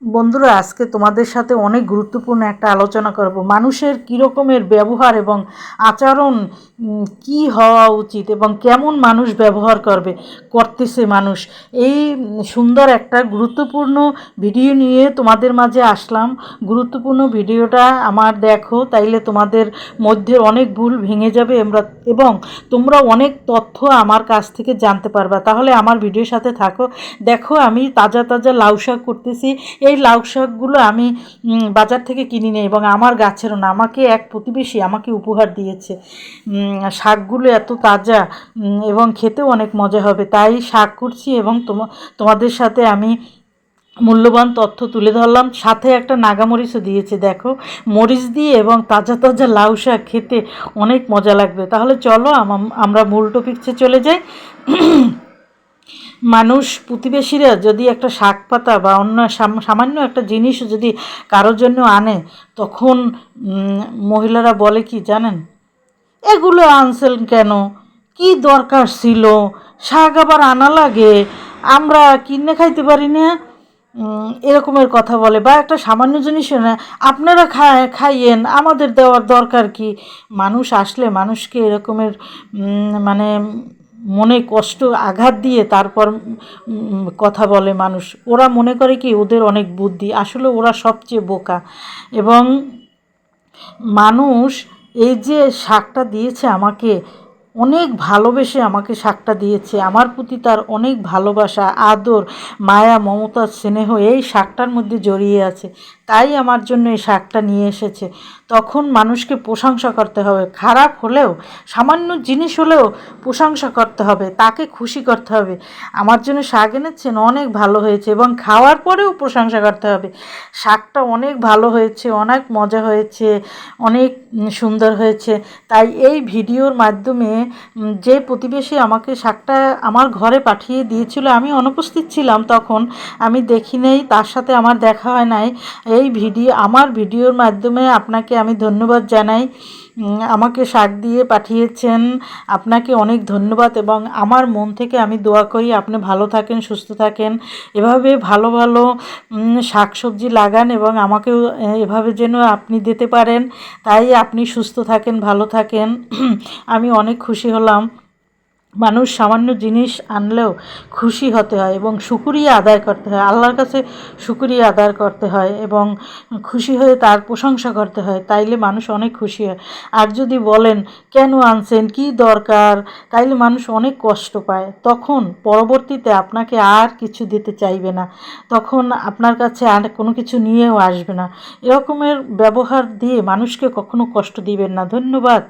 বন্ধুরা, আজকে তোমাদের সাথে অনেক গুরুত্বপূর্ণ একটা আলোচনা করব। মানুষের কী রকমের ব্যবহার এবং আচরণ কি হওয়া উচিত এবং কেমন মানুষ ব্যবহার করতেছে মানুষ, এই সুন্দর একটা গুরুত্বপূর্ণ ভিডিও নিয়ে তোমাদের মাঝে আসলাম। গুরুত্বপূর্ণ ভিডিওটা আমার দেখো, তাইলে তোমাদের মধ্যে অনেক ভুল ভেঙে যাবে এবং তোমরা অনেক তথ্য আমার কাছ থেকে জানতে পারবা। তাহলে আমার ভিডিওর সাথে থাকো। দেখো, আমি তাজা তাজা লাউ শাক করতেছি। এই লাউ শাকগুলো আমি বাজার থেকে কিনি নিই এবং আমার গাছেরও না, আমাকে এক প্রতিবেশী আমাকে উপহার দিয়েছে। শাকগুলো এত তাজা এবং খেতেও অনেক মজা হবে, তাই শাক করছি এবং তোমাদের সাথে আমি মূল্যবান তথ্য তুলে ধরলাম। সাথে একটা নাগামরিচও দিয়েছে, দেখো, মরিচ দিয়ে এবং তাজা তাজা লাউ শাক খেতে অনেক মজা লাগবে। তাহলে চলো আমরা মূল টপিকসে চলে যাই। মানুষ প্রতিবেশীরা যদি একটা শাক পাতা বা অন্য সামান্য একটা জিনিস যদি কারোর জন্য আনে, তখন মহিলারা বলে কি জানেন, এগুলো আনছেন কেন, কি দরকার ছিল, শাক আবার আনা লাগে, আমরা কিনে খাইতে পারি না, এরকমের কথা বলে। বা একটা সামান্য জিনিস না, আপনারা খাইয়েন, আমাদের দেওয়ার দরকার কি। মানুষ আসলে মানুষকে এরকমের মানে মনে কষ্ট আঘাত দিয়ে তারপর কথা বলে মানুষ। ওরা মনে করে কি ওদের অনেক বুদ্ধি, আসলে ওরা সবচেয়ে বোকা। এবং মানুষ এই যে শাকটা দিয়েছে আমাকে, অনেক ভালোবেসে আমাকে শাকটা দিয়েছে, আমার প্রতি তার অনেক ভালোবাসা, আদর, মায়া, মমতা, স্নেহ এই শাকটার মধ্যে জড়িয়ে আছে, তাই আমার জন্য এই শাকটা নিয়ে এসেছে। তখন মানুষকে প্রশংসা করতে হবে, খারাপ হলেও, সামান্য জিনিস হলেও প্রশংসা করতে হবে, তাকে খুশি করতে হবে। আমার জন্য শাক এনেছেন, অনেক ভালো হয়েছে, এবং খাওয়ার পরেও প্রশংসা করতে হবে, শাকটা অনেক ভালো হয়েছে, অনেক মজা হয়েছে, অনেক সুন্দর হয়েছে। তাই এই ভিডিওর মাধ্যমে যে প্রতিবেশী আমাকে শাকটা আমার ঘরে পাঠিয়ে দিয়েছিল, আমি অনুপস্থিত ছিলাম তখন, আমি দেখি নেই, তার সাথে আমার দেখা হয় নাই। আমার ভিডিওর মাধ্যমে আপনাকে আমি ধন্যবাদ জানাই। আমাকে শাক দিয়ে পাঠিয়েছেন, আপনাকে অনেক ধন্যবাদ। এবং আমার মন থেকে আমি দোয়া করি আপনি ভালো থাকেন, সুস্থ থাকেন, এভাবে ভালো ভালো শাক সবজি লাগান এবং আমাকেও এভাবে যেন আপনি দিতে পারেন। তাই আপনি সুস্থ থাকেন, ভালো থাকেন। আমি অনেক খুশি হলাম। মানুষ সামান্য জিনিস আনলেও খুশি হতে হয় এবং শুকরিয়া আদায় করতে হয়, আল্লাহর কাছে শুকরিয়া আদায় করতে হয় এবং খুশি হয়ে তার প্রশংসা করতে হয়, তাইলে মানুষ অনেক খুশি হয়। আর যদি বলেন কেন আনছেন, কি দরকার, তাইলে মানুষ অনেক কষ্ট পায়, তখন পরবর্তীতে আপনাকে আর কিছু দিতে চাইবে না, তখন আপনার কাছে আর কোনো কিছু নিয়েও আসবে না। এরকমের ব্যবহার দিয়ে মানুষকে কখনো কষ্ট দিবেন না। ধন্যবাদ।